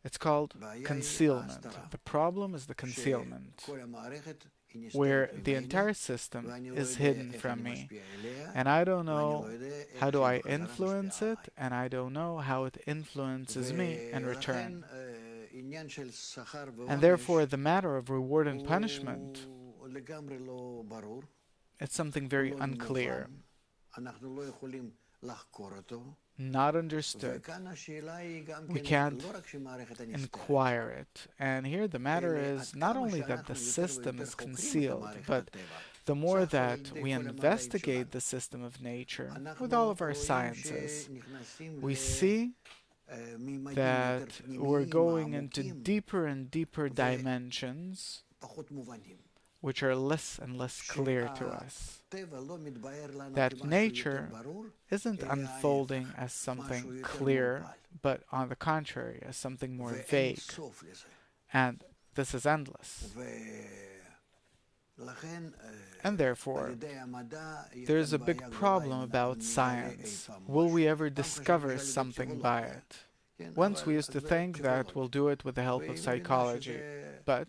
It's called concealment. The problem is the concealment, where the entire system is hidden from me, and I don't know how do I influence it, and I don't know how it influences me in return. And therefore, the matter of reward and punishment, it's something very unclear, not understood. We can't inquire it. And here the matter is not only that the system is concealed, but the more that we investigate the system of nature with all of our sciences, we see that we're going into deeper and deeper dimensions which are less and less clear to us. That nature isn't unfolding as something clear, but on the contrary, as something more vague. And this is endless. And therefore, there's a big problem about science. Will we ever discover something by it? Once we used to think that we'll do it with the help of psychology, but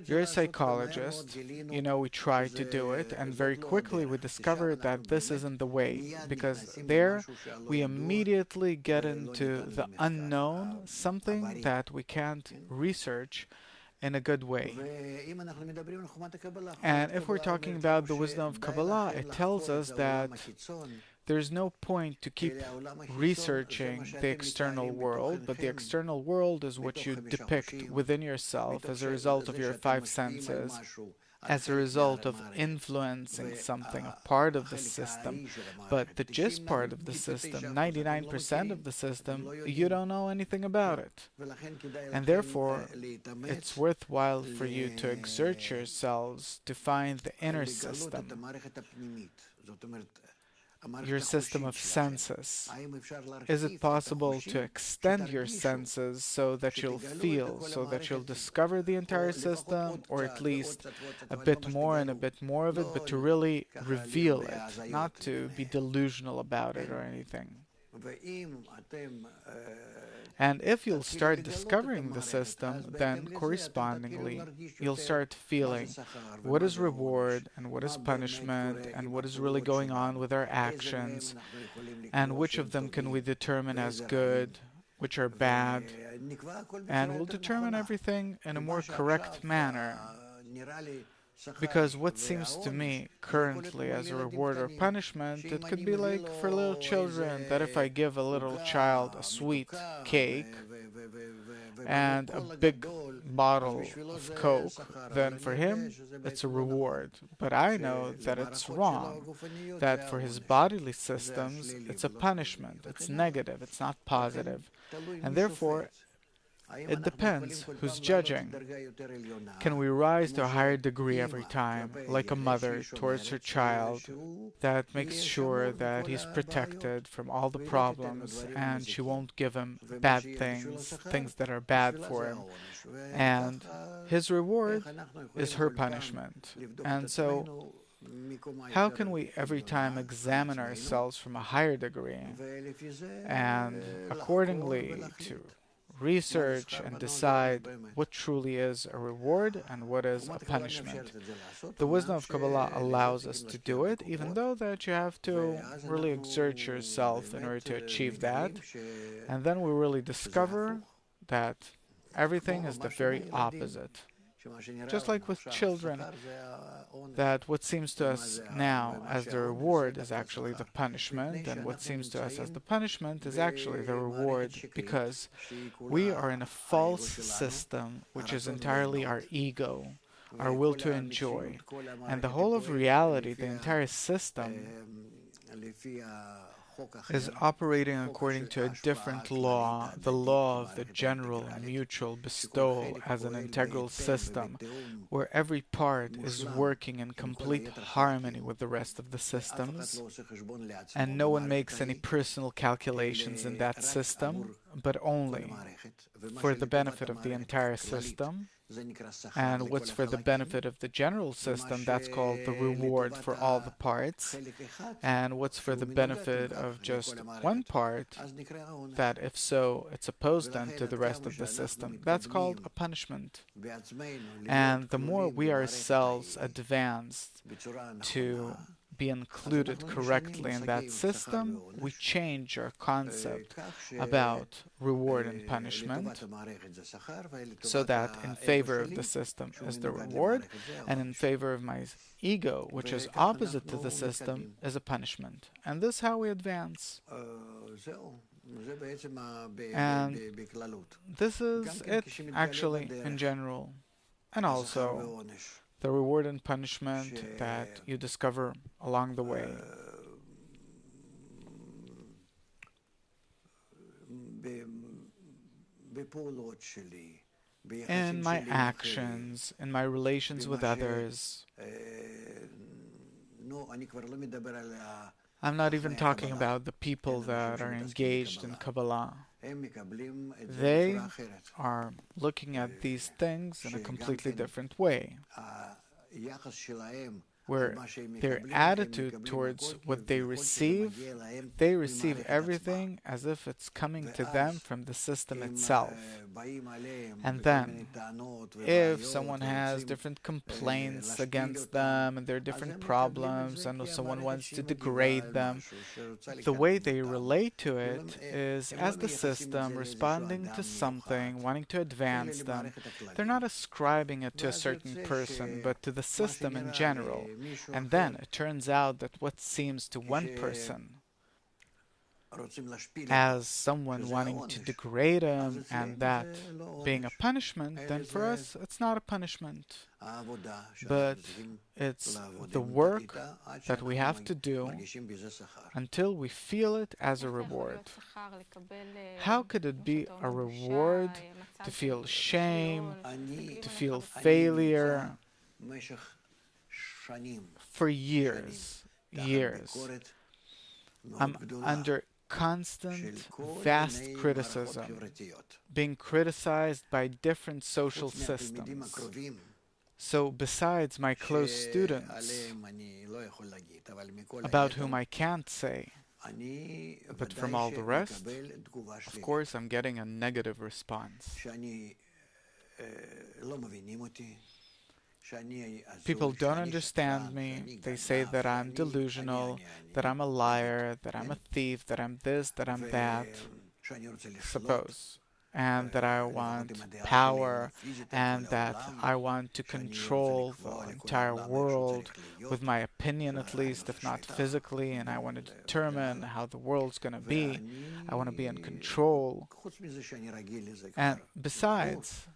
you're a psychologist, you know, we try to do it, and very quickly we discover that this isn't the way, because there we immediately get into the unknown, something that we can't research in a good way. And if we're talking about the wisdom of Kabbalah, it tells us that there's no point to keep researching the external world, but the external world is what you depict within yourself as a result of your five senses, as a result of influencing something, a part of the system. But the gist part of the system, 99% of the system, you don't know anything about it. And therefore, it's worthwhile for you to exert yourselves to find the inner system, your system of senses. Is it possible to extend your senses so that you'll feel, so that you'll discover the entire system, or at least a bit more and a bit more of it, but to really reveal it, not to be delusional about it or anything? And if you'll start discovering the system, then correspondingly, you'll start feeling what is reward and what is punishment and what is really going on with our actions, and which of them can we determine as good, which are bad, and we'll determine everything in a more correct manner. Because what seems to me currently as a reward or punishment, it could be like for little children, that if I give a little child a sweet cake and a big bottle of Coke, then for him it's a reward. But I know that it's wrong, that for his bodily systems it's a punishment, it's negative, it's not positive. And therefore, it depends who's judging. Can we rise to a higher degree every time, like a mother towards her child, that makes sure that he's protected from all the problems and she won't give him bad things, things that are bad for him, and his reward is her punishment? And so, how can we every time examine ourselves from a higher degree and accordingly to research and decide what truly is a reward and what is a punishment? The wisdom of Kabbalah allows us to do it, even though that you have to really exert yourself in order to achieve that. And then we really discover that everything is the very opposite. Just like with children, that what seems to us now as the reward is actually the punishment, and what seems to us as the punishment is actually the reward, because we are in a false system which is entirely our ego, our will to enjoy. And the whole of reality, the entire system, is operating according to a different law, the law of the general and mutual bestowal as an integral system, where every part is working in complete harmony with the rest of the systems, and no one makes any personal calculations in that system, but only for the benefit of the entire system. And what's for the benefit of the general system, that's called the reward for all the parts. And what's for the benefit of just one part, that if so, it's opposed then to the rest of the system, that's called a punishment. And the more we ourselves advance to be included correctly in that system, we change our concept about reward and punishment so that in favor of the system is the reward, and in favor of my ego, which is opposite to the system, is a punishment. And this is how we advance. And this is it, actually, in general. And also the reward and punishment that you discover along the way. In my actions, in my relations with others. I'm not even talking about the people that are engaged in Kabbalah. They are looking at these things in a completely different way, where their attitude towards what they receive everything as if it's coming to them from the system itself. And then, if someone has different complaints against them and there are different problems and someone wants to degrade them, the way they relate to it is as the system responding to something, wanting to advance them. They're not ascribing it to a certain person, but to the system in general. And then it turns out that what seems to one person as someone wanting to degrade him and that being a punishment, then for us it's not a punishment, but it's the work that we have to do until we feel it as a reward. How could it be a reward to feel shame, to feel failure for years? I'm under constant, vast criticism, being criticized by different social systems. So besides my close students, about whom I can't say, but from all the rest, of course I'm getting a negative response. People don't understand me. They say that I'm delusional, that I'm a liar, that I'm a thief, that I'm this, that I'm that, suppose, and that I want power, and that I want to control the entire world with my opinion, at least, if not physically, and I want to determine how the world's going to be. I want to be in control. And besides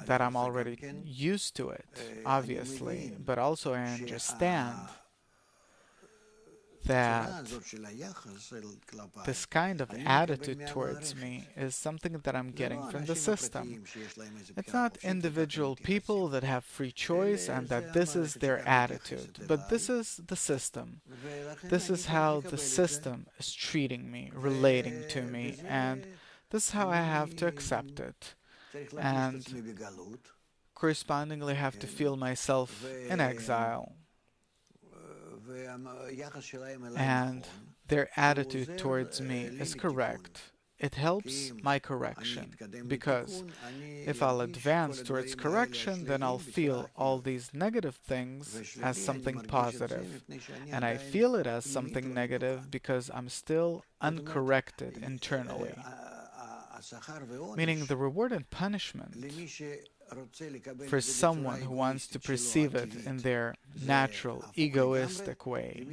that, I'm already used to it, obviously, but also I understand that this kind of attitude towards me is something that I'm getting from the system. It's not individual people that have free choice and that this is their attitude, but this is the system. This is how the system is treating me, relating to me, and this is how I have to accept it. And correspondingly have to feel myself in exile. And their attitude towards me is correct. It helps my correction, because if I'll advance towards correction, then I'll feel all these negative things as something positive. And I feel it as something negative because I'm still uncorrected internally. Meaning the reward and punishment for someone who wants to perceive it in their natural, egoistic way.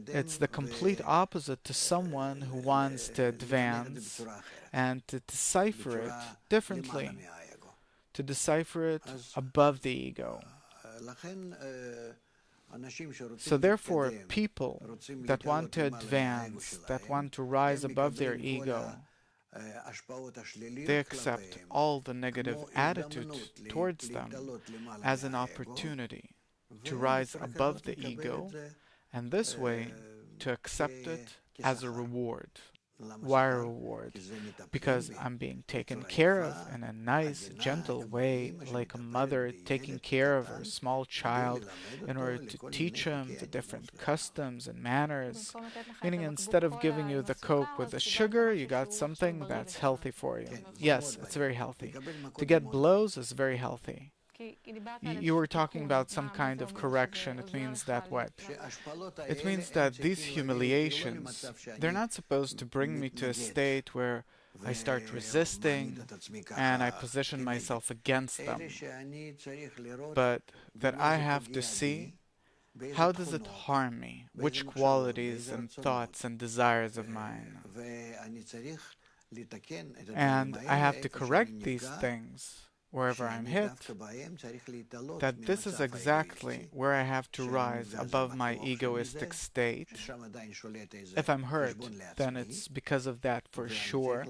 It's the complete opposite to someone who wants to advance and to decipher it differently, to decipher it above the ego. So therefore, people that want to advance, that want to rise above their ego, they accept all the negative attitude towards them as an opportunity to rise above the ego, and this way to accept it as a reward. Why a reward? Because I'm being taken care of in a nice, gentle way, like a mother taking care of her small child in order to teach him the different customs and manners. Meaning, instead of giving you the Coke with the sugar, you got something that's healthy for you. Yes, it's very healthy. To get blows is very healthy. You were talking about some kind of correction. It means that what? It means that these humiliations, they're not supposed to bring me to a state where I start resisting and I position myself against them, but that I have to see how does it harm me, which qualities and thoughts and desires of mine. And I have to correct these things wherever I'm hit, that this is exactly where I have to rise above my egoistic state. If I'm hurt, then it's because of that for sure,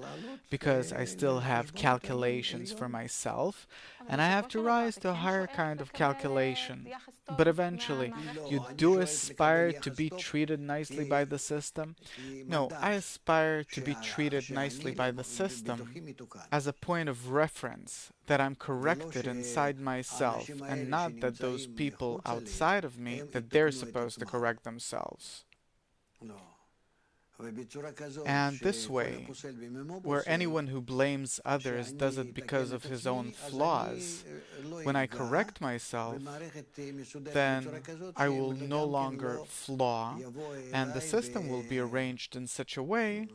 because I still have calculations for myself, and I have to rise to a higher kind of calculation. But eventually, you do aspire to be treated nicely by the system? No, I aspire to be treated nicely by the system as a point of reference, that I'm corrected inside myself, and not that those people outside of me, that they're supposed to correct themselves. And this way, where anyone who blames others does it because of his own flaws, when I correct myself, then I will no longer flaw, and the system will be arranged in such a way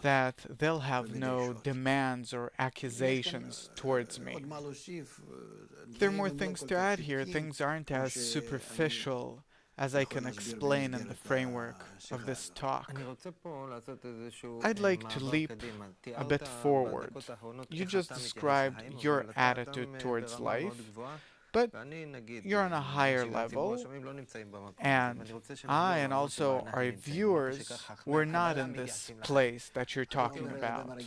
that they'll have no demands or accusations towards me. There are more things to add here. Things aren't as superficial as I can explain in the framework of this talk. I'd like to leap a bit forward. You just described your attitude towards life, but you're on a higher level, and I and also our viewers, we're not in this place that you're talking about.